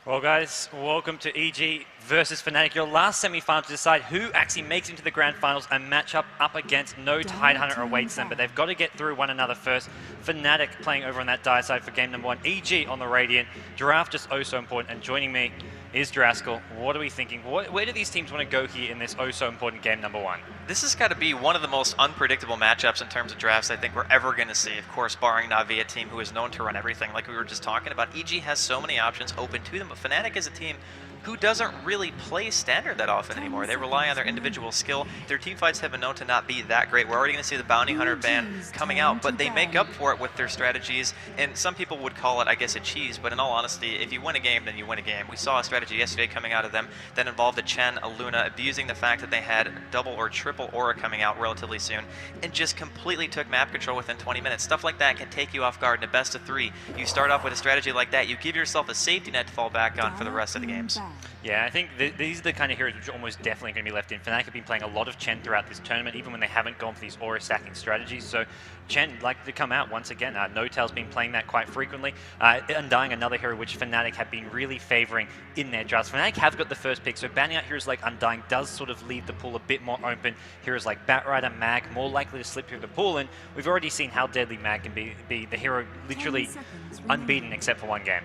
Well guys, welcome to EG versus Fnatic, your last semi-final to decide who actually makes it into the grand finals and match up against no Tidehunter awaits them, but they've got to get through one another first. Fnatic playing over on that dire side for game number 1, EG on the Radiant, Giraffe just oh so important, and joining me is Draskell. What are we thinking? Where do these teams want to go here in this oh so important game number 1? This has got to be one of the most unpredictable matchups in terms of drafts I think we're ever going to see. Of course, barring Na'Vi, a team who is known to run everything like we were just talking about. EG has so many options open to them, but Fnatic is a team who doesn't really play standard that often anymore. They rely on their individual skill. Their team fights have been known to not be that great. We're already going to see the Bounty Hunter ban coming out, but they make up for it with their strategies, and some people would call it, I guess, a cheese, but in all honesty, if you win a game, then you win a game. We saw a strategy yesterday coming out of them that involved a Chen, a Luna, abusing the fact that they had double or triple aura coming out relatively soon, and just completely took map control within 20 minutes. Stuff like that can take you off guard in a best of 3. You start off with a strategy like that, you give yourself a safety net to fall back on for the rest of the games. Yeah, I think these are the kind of heroes which are almost definitely going to be left in. Fnatic have been playing a lot of Chen throughout this tournament, even when they haven't gone for these aura stacking strategies. So Chen likely to come out once again. No-Tail's been playing that quite frequently. Undying, another hero which Fnatic have been really favouring in their drafts. Fnatic have got the first pick, so banning out heroes like Undying does sort of leave the pool a bit more open. Heroes like Batrider, Mag, more likely to slip through the pool, and we've already seen how deadly Mag can be the hero literally unbeaten except for one game.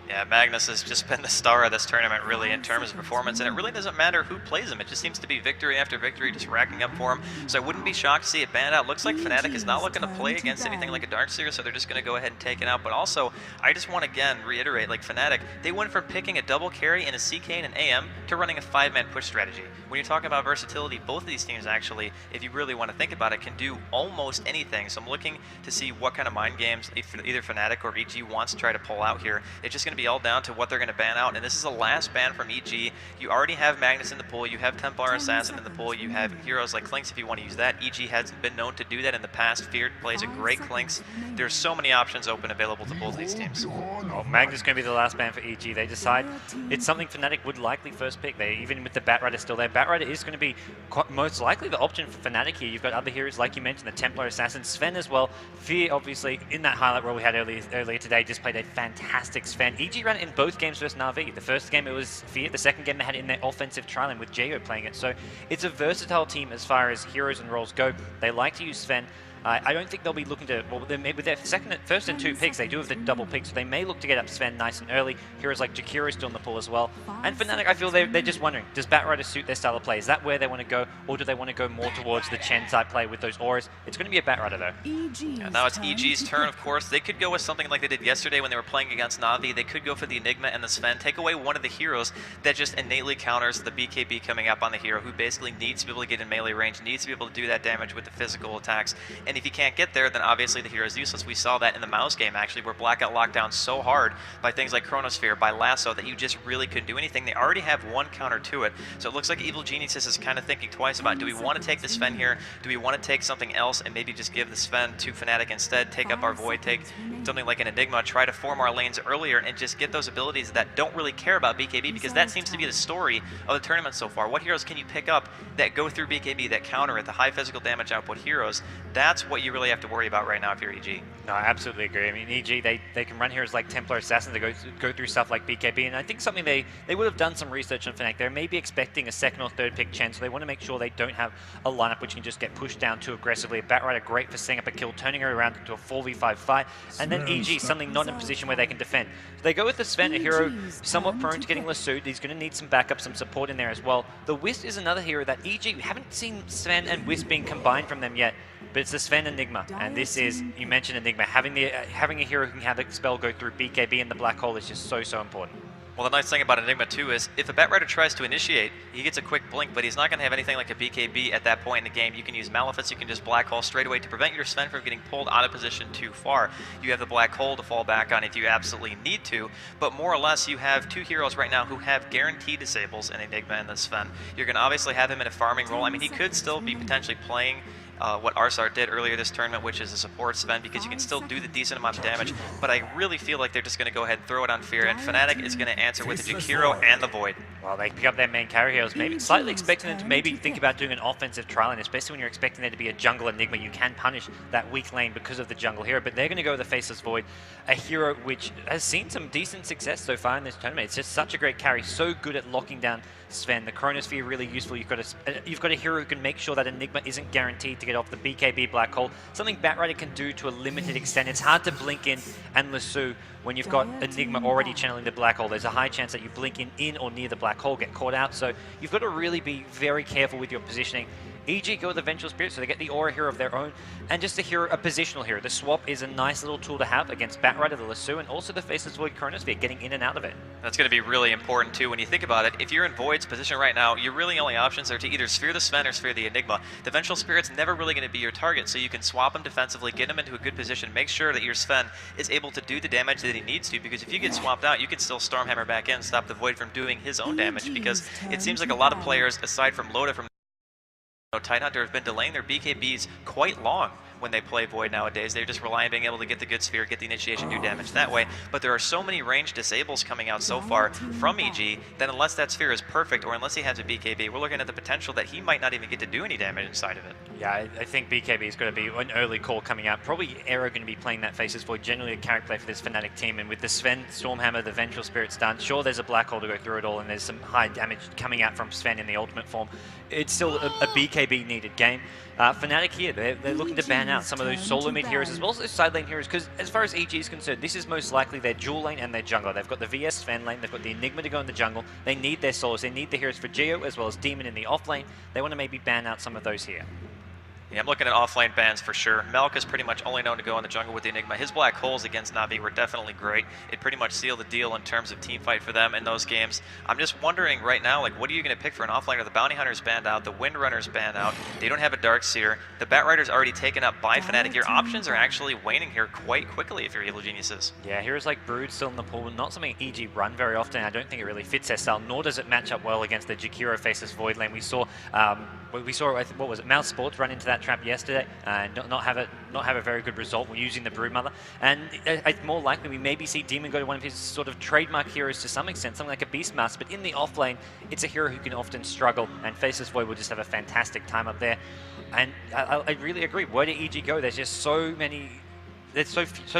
Yeah, Magnus has just been the star of this tournament, really, in terms of performance, and it really doesn't matter who plays him. It just seems to be victory after victory, just racking up for him. So I wouldn't be shocked to see it banned out. Looks like Fnatic is not looking to play against anything like a Darkseer, so they're just going to go ahead and take it out. But also, I just want to, again, reiterate, like Fnatic, they went from picking a double carry and a CK and an AM to running a 5-man push strategy. When you're talking about versatility, both of these teams actually, if you really want to think about it, can do almost anything. So I'm looking to see what kind of mind games either Fnatic or EG wants to try to pull out here. It's just going to be all down to what they're going to ban out, and this is the last ban from EG. You already have Magnus in the pool, you have Templar Assassin in the pool, you have heroes like Clinkz if you want to use that. EG has been known to do that in the past. Feared plays a great Clinkz. There's so many options open available to both these teams. Well, Magnus is going to be the last ban for EG. They decide it's something Fnatic would likely first pick. Even with the Batrider still there, Batrider is going to be most likely the option for Fnatic here. You've got other heroes like you mentioned, the Templar Assassin, Sven as well. Fear, obviously, in that highlight role we had earlier today, just played a fantastic Sven. EG ran it in both games versus Na'Vi. The first game it was Fear, the second game they had it in their offensive trial with Jeyo playing it. So it's a versatile team as far as heroes and roles go. They like to use Sven. I don't think they'll be looking to, well, with their first and 2 picks, they do have the double picks, so they may look to get up Sven nice and early. Heroes like Jakiro still in the pool as well. And Fnatic, I feel they're just wondering, does Batrider suit their style of play? Is that where they want to go, or do they want to go more towards the Chen type play with those auras? It's going to be a Batrider though. And now it's EG's turn, of course. They could go with something like they did yesterday when they were playing against Na'Vi. They could go for the Enigma and the Sven, take away one of the heroes that just innately counters the BKB coming up on the hero, who basically needs to be able to get in melee range, needs to be able to do that damage with the physical attacks. And if he can't get there, then obviously the hero is useless. We saw that in the Mouse game, actually, where Blackout locked down so hard by things like Chronosphere, by Lasso, that you just really couldn't do anything. They already have one counter to it, so it looks like EvilGeniuses is kind of thinking twice about, do we want to take the Sven here? Do we want to take something else and maybe just give the Sven to Fnatic instead, take up our Void, take something like an Enigma, try to form our lanes earlier, and just get those abilities that don't really care about BKB, because that seems to be the story of the tournament so far. What heroes can you pick up that go through BKB, that counter it, the high physical damage output heroes? That's what you really have to worry about right now if you're EG. No, I absolutely agree. I mean, EG, they can run heroes like Templar Assassin to go through stuff like BKB, and I think something they would have done some research on Fnatic. They're maybe expecting a second or third pick Chen, so they want to make sure they don't have a lineup which can just get pushed down too aggressively. Batrider great for setting up a kill, turning her around into a 4v5 fight, and then EG, something not in a position where they can defend. So they go with the Sven, a hero somewhat prone to getting lassoed. He's going to need some backup, some support in there as well. The Wisp is another hero that EG, we haven't seen Sven and Wisp being combined from them yet, but it's the Sven Enigma, and this is, you mentioned Enigma, having a hero who can have a spell go through BKB and the black hole is just so important. Well, the nice thing about Enigma too is if a Batrider tries to initiate, he gets a quick blink, but he's not going to have anything like a BKB at that point in the game. You can use Malefice, you can just black hole straight away to prevent your Sven from getting pulled out of position too far. You have the black hole to fall back on if you absolutely need to, but more or less you have 2 heroes right now who have guaranteed disables in Enigma and the Sven. You're going to obviously have him in a farming role. I mean, he could still be potentially playing what Arsar did earlier this tournament, which is a support Sven, because you can still do the decent amount of damage, but I really feel like they're just going to go ahead and throw it on Fear, and Fnatic is going to answer with the Jakiro and the Void. Well, they pick up their main carry heroes, maybe slightly expecting them to maybe think about doing an offensive trial, and especially when you're expecting there to be a jungle Enigma, you can punish that weak lane because of the jungle hero, but they're going to go with the Faceless Void, a hero which has seen some decent success so far in this tournament. It's just such a great carry, so good at locking down Sven. The Chronosphere really useful. You've got a hero who can make sure that Enigma isn't guaranteed to get off the BKB Black Hole, something Batrider can do to a limited extent. It's hard to blink in and lasso when you've got Enigma already channeling the Black Hole. There's a high chance that you blink in or near the Black Hole, get caught out, so you've got to really be very careful with your positioning. EG go with the Vengeful Spirit, so they get the aura hero of their own, and just a positional hero. The swap is a nice little tool to have against Batrider, the lasso, and also the Faceless Void Chronosphere, getting in and out of it. That's going to be really important too when you think about it. If you're in Void's position right now, your really only options are to either sphere the Sven or sphere the Enigma. The Vengeful Spirit's never really going to be your target, so you can swap him defensively, get him into a good position, make sure that your Sven is able to do the damage that he needs to, because if you get swapped out, you can still Stormhammer back in, stop the Void from doing his own damage, because it seems like a lot of players, aside from Loda from Tidehunter, have been delaying their BKBs quite long when they play Void nowadays. They just rely on being able to get the good sphere, get the initiation, do damage that way. But there are so many ranged disables coming out so far from EG that unless that sphere is perfect or unless he has a BKB, we're looking at the potential that he might not even get to do any damage inside of it. Yeah, I think BKB is going to be an early call coming out. Probably Aero going to be playing that Faceless Void, generally a character play for this Fnatic team. And with the Sven, Stormhammer, the Vengeful Spirit's done. Sure, there's a Black Hole to go through it all, and there's some high damage coming out from Sven in the ultimate form. It's still a BKB needed game. Fnatic here, they're looking to ban out some of those solo mid heroes as well as those side lane heroes, because as far as EG is concerned, this is most likely their dual lane and their jungler. They've got the VS Sven lane, they've got the Enigma to go in the jungle. They need their solos, they need the heroes for Jeyo as well as Demon in the off lane. They want to maybe ban out some of those here. Yeah, I'm looking at offlane bans for sure. Maelk is pretty much only known to go in the jungle with the Enigma. His black holes against Na'Vi were definitely great. It pretty much sealed the deal in terms of team fight for them in those games. I'm just wondering right now, like, what are you going to pick for an offlaner? The Bounty Hunter's banned out, the Windrunner's banned out, they don't have a Darkseer, the Batrider's already taken up by Fnatic. Your options are actually waning here quite quickly if you're EvilGeniuses. Yeah, heroes like Brood still in the pool, not something EG run very often. I don't think it really fits their style, nor does it match up well against the Jakiro Faceless Void lane. We saw, what was it, Mouse Sports run into that trap yesterday and not have a very good result when using the Broodmother. And it's more likely we maybe see Demon go to one of his sort of trademark heroes to some extent, something like a Beastmaster, but in the off lane, it's a hero who can often struggle, and Faceless Void will just have a fantastic time up there. And I really agree, where did EG go? There's just so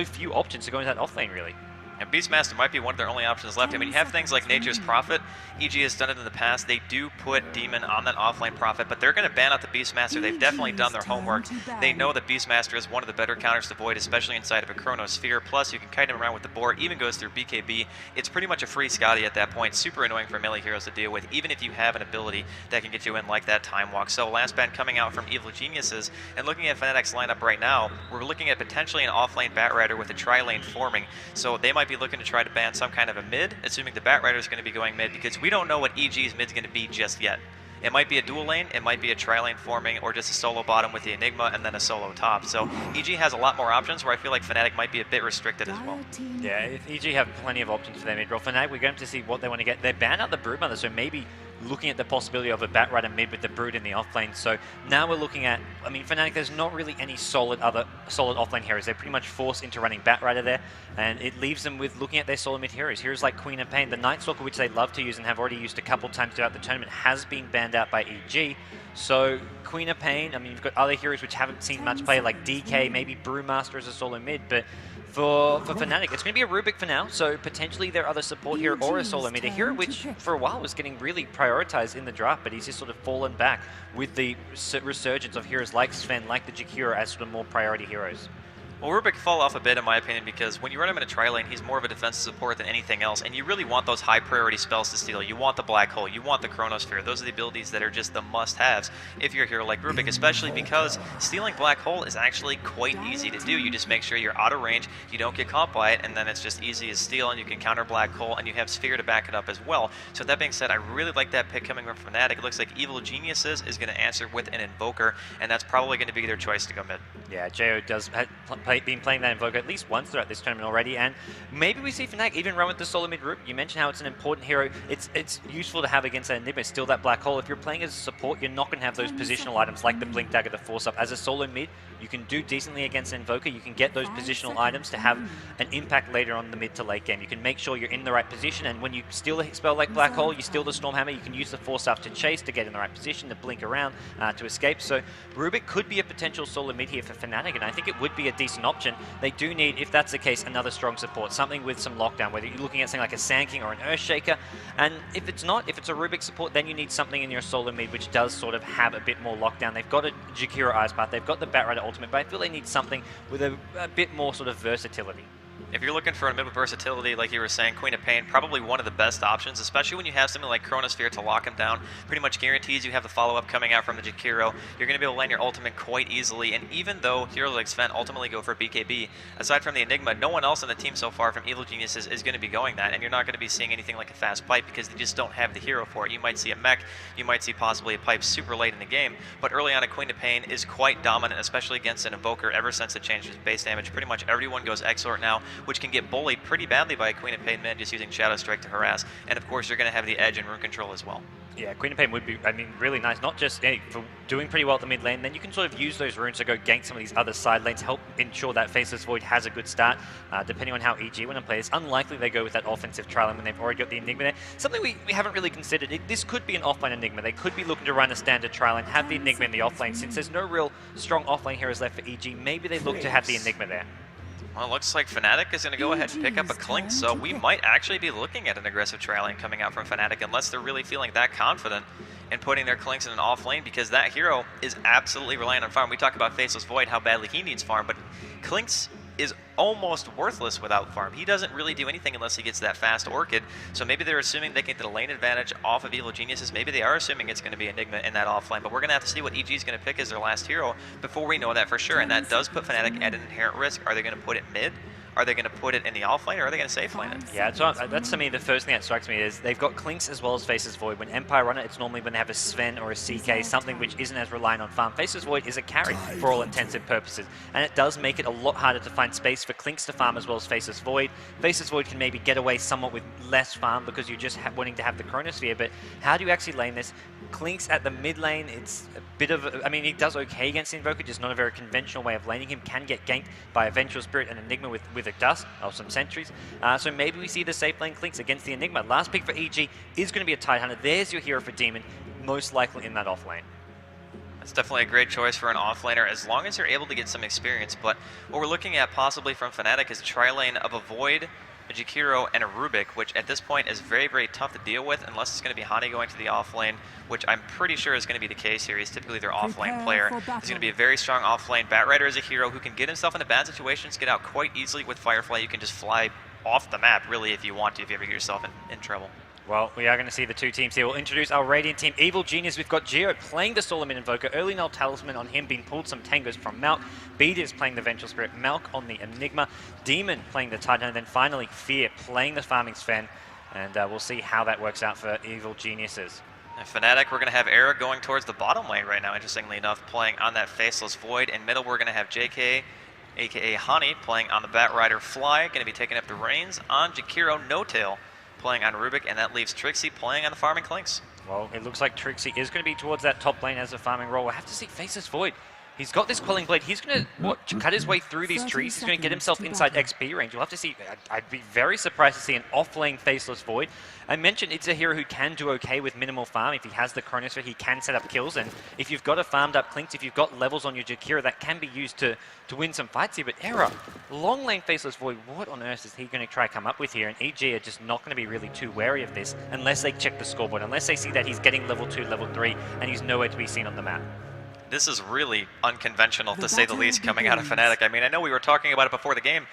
few options to go into that off lane, really. And Beastmaster might be one of their only options left. I mean, you have things like Nature's Prophet. EG has done it in the past. They do put Demon on that offlane Prophet, but they're going to ban out the Beastmaster. They've definitely done their homework. They know that Beastmaster is one of the better counters to Void, especially inside of a Chronosphere. Plus, you can kite him around with the board, even goes through BKB. It's pretty much a free Scotty at that point. Super annoying for melee heroes to deal with, even if you have an ability that can get you in like that Time Walk. So last ban coming out from EvilGeniuses, and looking at Fnatic's lineup right now, we're looking at potentially an offlane Batrider with a tri-lane forming. So they might be looking to try to ban some kind of a mid, assuming the Batrider is going to be going mid, because we don't know what EG's mid's going to be just yet. It might be a dual lane, it might be a tri-lane forming, or just a solo bottom with the Enigma and then a solo top. So EG has a lot more options, where I feel like Fnatic might be a bit restricted as well. Yeah, if EG have plenty of options for their mid role, Fnatic, we're going to see what they want to get. They banned out the Broodmother, so maybe looking at the possibility of a Batrider mid with the Brood in the offlane. So now we're looking at, I mean, Fnatic, there's not really any solid offlane heroes. They're pretty much forced into running Batrider there, and it leaves them with looking at their solo mid heroes. Heroes like Queen of Pain, the Night Stalker, which they love to use and have already used a couple times throughout the tournament, has been banned out by EG. So Queen of Pain, I mean, you've got other heroes which haven't seen much play, like DK, maybe Brewmaster as a solo mid, but for Fnatic, it's going to be a Rubick for now, so potentially their other support hero or a solo mid, a hero which for a while was getting really prioritized in the draft, but he's just sort of fallen back with the resurgence of heroes like Sven, like the Jakiro as sort of more priority heroes. Well, Rubick fall off a bit in my opinion, because when you run him in a tri-lane, he's more of a defensive support than anything else, and you really want those high priority spells to steal. You want the Black Hole, you want the Chronosphere. Those are the abilities that are just the must-haves if you're a hero like Rubick, especially because stealing Black Hole is actually quite easy to do. You just make sure you're out of range, you don't get caught by it, and then it's just easy as steal, and you can counter Black Hole, and you have Sphere to back it up as well. So that being said, I really like that pick coming from Fnatic. It looks like EvilGeniuses is going to answer with an Invoker, and that's probably going to be their choice to go mid. Yeah, Jeyo does been playing that Invoker at least once throughout this tournament already, and maybe we see Fnatic even run with the solo mid Rubick. You mentioned how it's an important hero. It's useful to have against that Enigma. It's still that black hole. If you're playing as a support, you're not going to have those positional items like the Blink Dagger, the Force Up. As a solo mid, you can do decently against an Invoker. You can get those positional items to have an impact later on in the mid to late game. You can make sure you're in the right position, and when you steal a spell like Black Hole, you steal the Stormhammer, you can use the Force Up to chase, to get in the right position, to blink around, to escape. So Rubick could be a potential solo mid here for Fnatic, and I think it would be a decent option. They do need, if that's the case, another strong support, something with some lockdown, whether you're looking at something like a Sand King or an Earthshaker. And if it's not, if it's a Rubick support, then you need something in your solo mid which does sort of have a bit more lockdown. They've got a Jakiro Ice Path, they've got the Batrider ultimate, but I feel they need something with a bit more sort of versatility. If you're looking for a bit of versatility, like you were saying, Queen of Pain, probably one of the best options, especially when you have something like Chronosphere to lock him down. Pretty much guarantees you have the follow-up coming out from the Jakiro. You're going to be able to land your ultimate quite easily, and even though heroes like Sven ultimately go for BKB, aside from the Enigma, no one else on the team so far from EvilGeniuses is going to be going that, and you're not going to be seeing anything like a fast pipe because they just don't have the hero for it. You might see a mech, you might see possibly a pipe super late in the game, but early on a Queen of Pain is quite dominant, especially against an Invoker ever since it changed its base damage. Pretty much everyone goes Exort now, which can get bullied pretty badly by a Queen of Pain mid just using Shadow Strike to harass, and of course you're going to have the edge in rune control as well. Yeah, Queen of Pain would be, I mean, really nice, not just for doing pretty well at the mid lane, then you can sort of use those runes to go gank some of these other side lanes, help ensure that Faceless Void has a good start, depending on how EG want to play. It's unlikely they go with that offensive trial when they've already got the Enigma there. Something we haven't really considered, this could be an offlane Enigma. They could be looking to run a standard trial and have the Enigma in the offlane. Since there's no real strong offlane heroes left for EG, maybe they look to have the Enigma there. Well, it looks like Fnatic is going to go ahead and pick up a Clinkz, so we might actually be looking at an aggressive trial lane coming out from Fnatic unless they're really feeling that confident in putting their Clinkz in an off lane, because that hero is absolutely reliant on farm. We talk about Faceless Void, how badly he needs farm, but Clinkz is almost worthless without farm. He doesn't really do anything unless he gets that fast Orchid, so maybe they're assuming they can get a lane advantage off of EvilGeniuses. Maybe they are assuming it's going to be Enigma in that offlane, but we're going to have to see what EG is going to pick as their last hero before we know that for sure, and that does put Fnatic at an inherent risk. Are they going to put it mid? Are they going to put it in the offlane, or are they going to safe lane it? Yeah, that's to me the first thing that strikes me is they've got Clinkz as well as Faceless Void. When Empire run it, it's normally when they have a Sven or a CK, something which isn't as reliant on farm. Faceless Void is a carry for all intensive purposes, and it does make it a lot harder to find space for Clinkz to farm as well as Faceless Void. Faceless Void can maybe get away somewhat with less farm because you're just wanting to have the Chronosphere, but how do you actually lane this? Clinkz at the mid lane, it's a bit of, I mean, he does okay against the Invoker, just not a very conventional way of laning him. Can get ganked by a Vengeful Spirit and Enigma with a Dust or some sentries. So maybe we see the safe lane Clinkz against the Enigma. Last pick for EG is going to be a Tidehunter. There's your hero for Demon, most likely in that off lane. That's definitely a great choice for an offlaner as long as you're able to get some experience, but what we're looking at possibly from Fnatic is a tri-lane of a Void, a Jakiro, and a Rubick, which at this point is very, very tough to deal with unless it's going to be Hani going to the offlane, which I'm pretty sure is going to be the case here. He's typically their offlane player. He's going to be a very strong offlane. Batrider is a hero who can get himself into bad situations, get out quite easily with Firefly. You can just fly off the map, really, if you want to, if you ever get yourself in trouble. Well, we are going to see the two teams here. We'll introduce our Radiant team. EvilGenius, we've got Jeyo playing the Solomon Invoker. Early Null Talisman on him, being pulled some tangos from Maelk. Bdiz playing the Vengeful Spirit. Maelk on the Enigma. Demon playing the Tidehunter. And then finally, Fear playing the Farming Sven. And we'll see how that works out for EvilGeniuses. And Fnatic, we're going to have Era going towards the bottom lane right now, interestingly enough, playing on that Faceless Void. In middle, we're going to have JeyKay, a.k.a. Hani, playing on the Batrider Fly. Going to be taking up the reins on Jakiro No Tail, playing on Rubick, and that leaves Trixi playing on the farming Clinkz. Well, it looks like Trixi is going to be towards that top lane as a farming role. We'll have to see Faceless Void. He's got this Quelling Blade. He's going to cut his way through these trees. He's going to get himself inside XP range. You'll have to see. I'd be very surprised to see an off-lane Faceless Void. I mentioned it's a hero who can do okay with minimal farm. If he has the Chronosphere, he can set up kills. And if you've got a farmed up Clinkz, if you've got levels on your Jakiro, that can be used to win some fights here. But Era, long lane Faceless Void, what on earth is he going to try to come up with here? And EG are just not going to be really too wary of this unless they check the scoreboard, unless they see that he's getting level 2, level 3, and he's nowhere to be seen on the map. This is really unconventional, to say the least, coming out of Fnatic. I mean, I know we were talking about it before the game.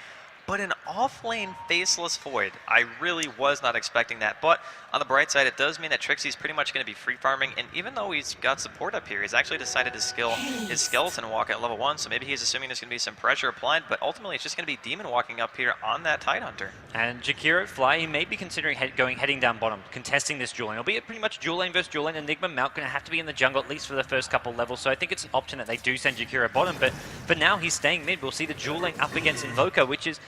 but an off-lane Faceless Void. I really was not expecting that, but on the bright side, it does mean that Trixi's pretty much going to be free farming, and even though he's got support up here, he's actually decided to skill his Skeleton Walk at level 1, so maybe he's assuming there's going to be some pressure applied, but ultimately it's just going to be Demon Walking up here on that Tidehunter. And Jakiro, Fly, he may be considering heading down bottom, contesting this duel lane. It'll be pretty much dual lane versus dual lane. Enigma, Maelk going to have to be in the jungle at least for the first couple levels, so I think it's an option that they do send Jakiro bottom, but for now he's staying mid. We'll see the dual lane up against Invoker, which is,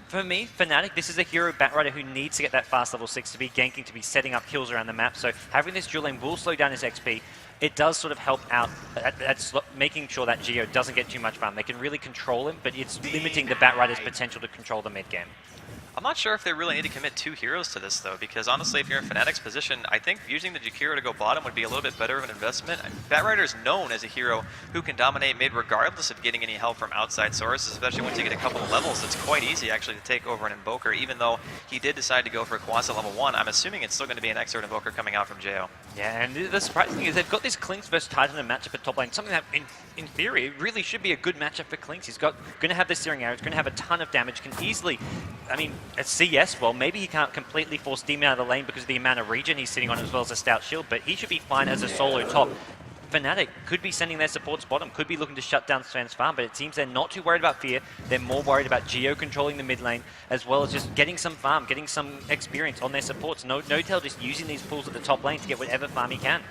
for me, Fnatic, this is a hero Batrider who needs to get that fast level 6 to be ganking, to be setting up kills around the map, so having this dual lane will slow down his XP. It does sort of help out at making sure that Jeyo doesn't get too much farm. They can really control him, but it's limiting the Batrider's potential to control the mid game. I'm not sure if they really need to commit 2 heroes to this, though, because honestly, if you're in Fnatic's position, I think using the Jakiro to go bottom would be a little bit better of an investment. Batrider is known as a hero who can dominate mid regardless of getting any help from outside sources, especially once you get a couple of levels. It's quite easy, actually, to take over an Invoker, even though he did decide to go for a Quas at level 1. I'm assuming it's still going to be an Expert Invoker coming out from Jeyo. Yeah, and the surprising thing is they've got this Clinkz versus Tidehunter matchup at top lane, something that, in theory, really should be a good matchup for Clinkz. He's going to have the Searing Arrows, going to have a ton of damage, can easily, I mean, at CS, well, maybe he can't completely force Demon out of the lane because of the amount of regen he's sitting on as well as a stout shield, but he should be fine as a solo top. Fnatic could be sending their supports bottom, could be looking to shut down Sven's farm, but it seems they're not too worried about fear. They're more worried about Jeyo controlling the mid lane, as well as just getting some farm, getting some experience on their supports. No-Tail just using these pools at the top lane to get whatever farm he can.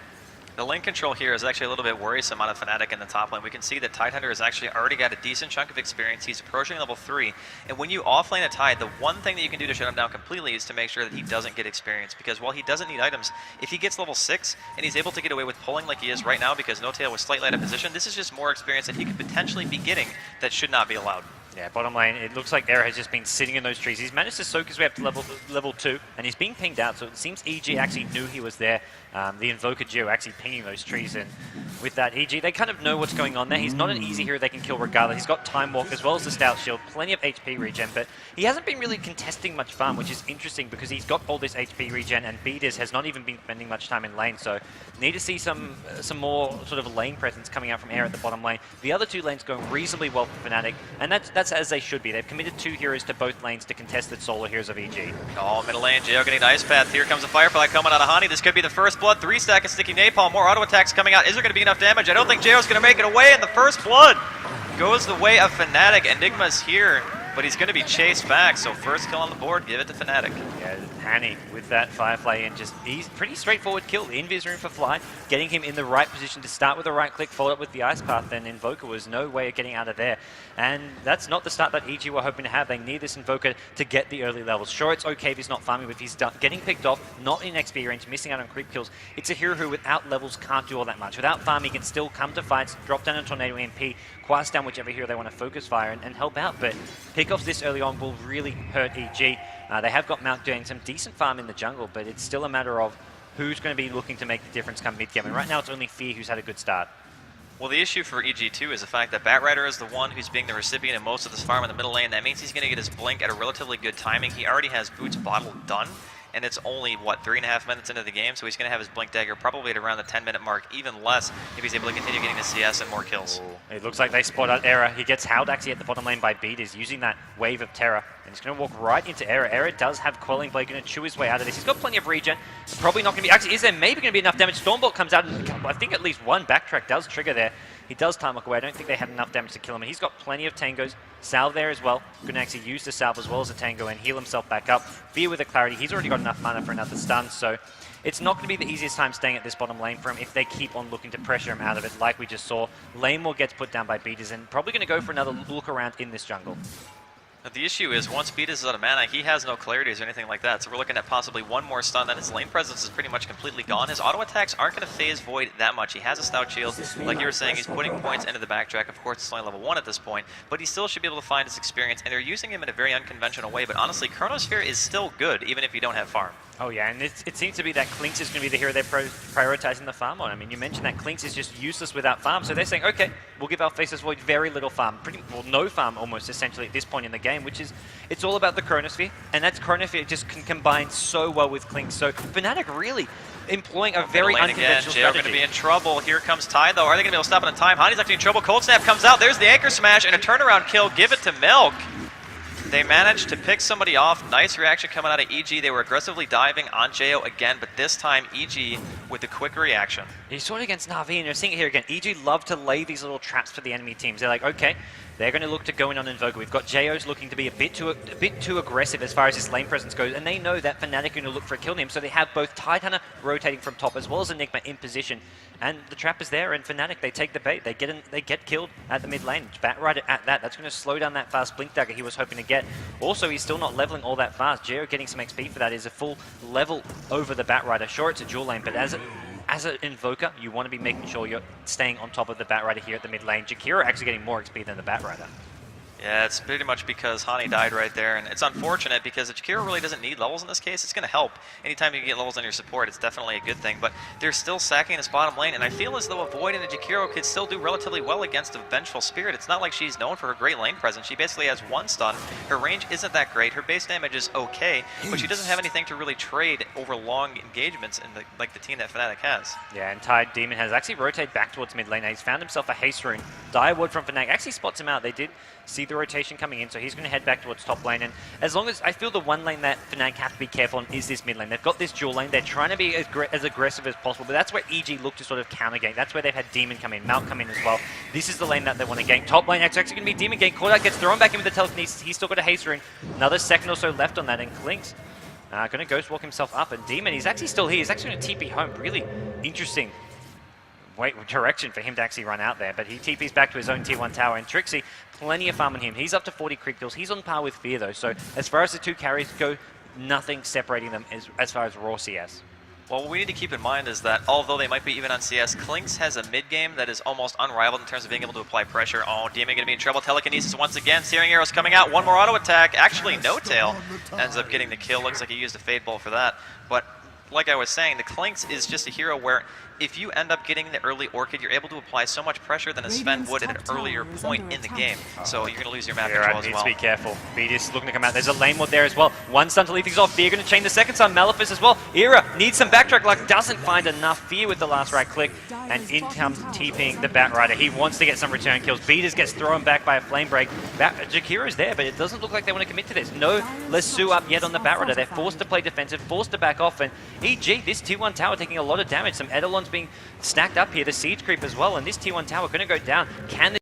The lane control here is actually a little bit worrisome on a Fnatic in the top lane. We can see that Tidehunter has actually already got a decent chunk of experience. He's approaching level 3. And when you offlane a Tide, the one thing that you can do to shut him down completely is to make sure that he doesn't get experience. Because while he doesn't need items, if he gets level 6 and he's able to get away with pulling like he is right now because No-Tail was slightly out of position, this is just more experience that he could potentially be getting that should not be allowed. Yeah, bottom lane, it looks like Era has just been sitting in those trees. He's managed to soak his way up to level 2, and he's being pinged out, so it seems EG actually knew he was there. The Invoker Jeyo actually pinging those trees, and with that EG, they kind of know what's going on there. He's not an easy hero they can kill regardless. He's got Time Walk as well as the Stout Shield, plenty of HP regen, but he hasn't been really contesting much farm, which is interesting because he's got all this HP regen, and Bdiz has not even been spending much time in lane, so need to see some more sort of lane presence coming out from Era at the bottom lane. The other two lanes going reasonably well for Fnatic, and that's as they should be. They've committed 2 heroes to both lanes to contested solo heroes of EG. Oh, middle lane, Jeyo getting the Ice Path. Here comes a Firefly coming out of Hani. This could be the first blood. 3 stack of sticky napalm. More auto attacks coming out. Is there going to be enough damage? I don't think Jeyo's going to make it away, and the first blood goes the way of Fnatic. Enigma's here, but he's going to be chased back, so first kill on the board, give it to Fnatic. Yeah, Hani with that Firefly in, just he's pretty straightforward kill. Invis room for Fly, getting him in the right position to start with a right click, followed up with the Ice Path, and Invoker was no way of getting out of there. And that's not the start that EG were hoping to have. They need this Invoker to get the early levels. Sure, it's okay if he's not farming, but if he's getting picked off, not in XP range, missing out on creep kills, it's a hero who without levels can't do all that much. Without farm, he can still come to fights, drop down a Tornado MP, quas down whichever hero they want to focus fire and help out, but pickoffs this early on will really hurt EG. They have got Maelk doing some decent farm in the jungle, but it's still a matter of who's going to be looking to make the difference come mid-game, and right now it's only Fear who's had a good start. Well, the issue for EG2 is the fact that Batrider is the one who's being the recipient of most of this farm in the middle lane. That means he's going to get his blink at a relatively good timing. He already has Boots Bottle done, and it's only, what, 3.5 minutes into the game, so he's going to have his blink dagger probably at around the 10-minute mark, even less if he's able to continue getting the CS and more kills. Ooh, it looks like they spot out Era. He gets howled actually at the bottom lane by Bdiz, using that wave of terror, and he's going to walk right into Era. Era does have Quelling Blade, going to chew his way out of this. He's got plenty of regen, probably not going to be, actually, is there maybe going to be enough damage? Stormbolt comes out, and I think at least one backtrack does trigger there. He does time look away. I don't think they had enough damage to kill him. And he's got plenty of tangos. Salve there as well. Going to actually use the salve as well as a tango and heal himself back up. Fear with the clarity. He's already got enough mana for another stun. So it's not going to be the easiest time staying at this bottom lane for him if they keep on looking to pressure him out of it like we just saw. Lane War gets put down by Bdiz and probably going to go for another look around in this jungle. The issue is, once Bdiz is out of mana, he has no clarities or anything like that, so we're looking at possibly one more stun, then his lane presence is pretty much completely gone. His auto attacks aren't going to phase Void that much. He has a stout shield. Like you were saying, he's putting points into the backtrack. Of course, it's only level 1 at this point, but he still should be able to find his experience, and they're using him in a very unconventional way, but honestly, Chronosphere is still good, even if you don't have farm. Oh yeah, and it seems to be that Clinkz is going to be the hero they're prioritizing the farm on. I mean, you mentioned that Clinkz is just useless without farm, so they're saying, okay, we'll give our Faceless Void very little farm, no farm almost essentially at this point in the game, which is, it's all about the Chronosphere, and that Chronosphere just can combine so well with Clinkz. So Fnatic really employing a very unconventional strategy. Jeyo going to be in trouble. Here comes Tide though. Are they going to be able to stop it in time? Hani's actually in trouble. Cold Snap comes out. There's the Anchor Smash and a turnaround kill. Give it to Maelk. They managed to pick somebody off. Nice reaction coming out of EG. They were aggressively diving on Jeyo again, but this time EG with the quick reaction. You saw it against Na'Vi, and you're seeing it here again. EG love to lay these little traps for the enemy teams. They're like, okay, they're going to look to go in on Invoker. We've got Jeyo's looking to be a bit too aggressive as far as his lane presence goes, and they know that Fnatic are going to look for a kill him, so they have both Tidehunter rotating from top as well as Enigma in position, and the trap is there, and Fnatic, they take the bait. They get killed at the mid lane. Batrider at that. That's going to slow down that fast blink dagger he was hoping to get. Also, he's still not leveling all that fast. Jeyo getting some XP for that is a full level over the Batrider. Sure, it's a dual lane, but as an Invoker, you want to be making sure you're staying on top of the Batrider here at the mid lane. Jakiro actually getting more XP than the Batrider. Yeah, it's pretty much because Hani died right there, and it's unfortunate because Jakiro really doesn't need levels in this case. It's going to help. Anytime you can get levels on your support, it's definitely a good thing, but they're still sacking this bottom lane, and I feel as though a Void and a Jakiro could still do relatively well against a Vengeful Spirit. It's not like she's known for her great lane presence. She basically has one stun. Her range isn't that great. Her base damage is okay, but she doesn't have anything to really trade over long engagements in like the team that Fnatic has. Yeah, and Tide Demon has actually rotated back towards mid lane. He's found himself a haste rune. Dire Ward from Fnatic actually spots him out. They did see the rotation coming in, so he's going to head back towards top lane. And as long as I feel the one lane that Fnatic have to be careful on is this mid lane. They've got this dual lane. They're trying to be as aggressive as possible, but that's where EG look to sort of counter gank. That's where they've had Demon come in, Maelk come in as well. This is the lane that they want to gank. Top lane actually going to be Demon gank. Caught out, gets thrown back in with the telekinesis. He's still got a haste rune. Another second or so left on that, and Clinkz going to ghost walk himself up. And Demon, he's actually still here. He's actually going to TP home. Really interesting direction for him to actually run out there, but he TP's back to his own tier 1 tower, and Trixi, plenty of farm on him. He's up to 40 creep kills. He's on par with Fear though, so as far as the two carries go, nothing separating them as far as raw CS. Well, what we need to keep in mind is that although they might be even on CS, Clinkz has a mid-game that is almost unrivaled in terms of being able to apply pressure. Oh, Demon going to be in trouble. Telekinesis once again. Searing Arrows coming out. One more auto attack. Actually, no tail. Ends up getting the kill. Looks like he used a Fade Bolt for that. But like I was saying, the Clinkz is just a hero where if you end up getting the early Orchid, you're able to apply so much pressure than a Sven would at an earlier point in the game. So you're going to lose your map control as well. Needs to be careful. Bdiz looking to come out. There's a lane ward there as well. One stun to leave things off. Fear going to chain the second stun. Malefice as well. Era needs some backtrack luck. Doesn't find enough. Fear with the last right click. And in comes TPing the Batrider. He wants to get some return kills. Bdiz gets thrown back by a flame break. Jakiro's there, but it doesn't look like they want to commit to this. No Lesu up yet on the Batrider. They're forced to play defensive, forced to back off. And EG, this tier 1 tower taking a lot of damage. Some Eidolons being stacked up here. The siege creep as well. And this tier 1 tower going to go down. Can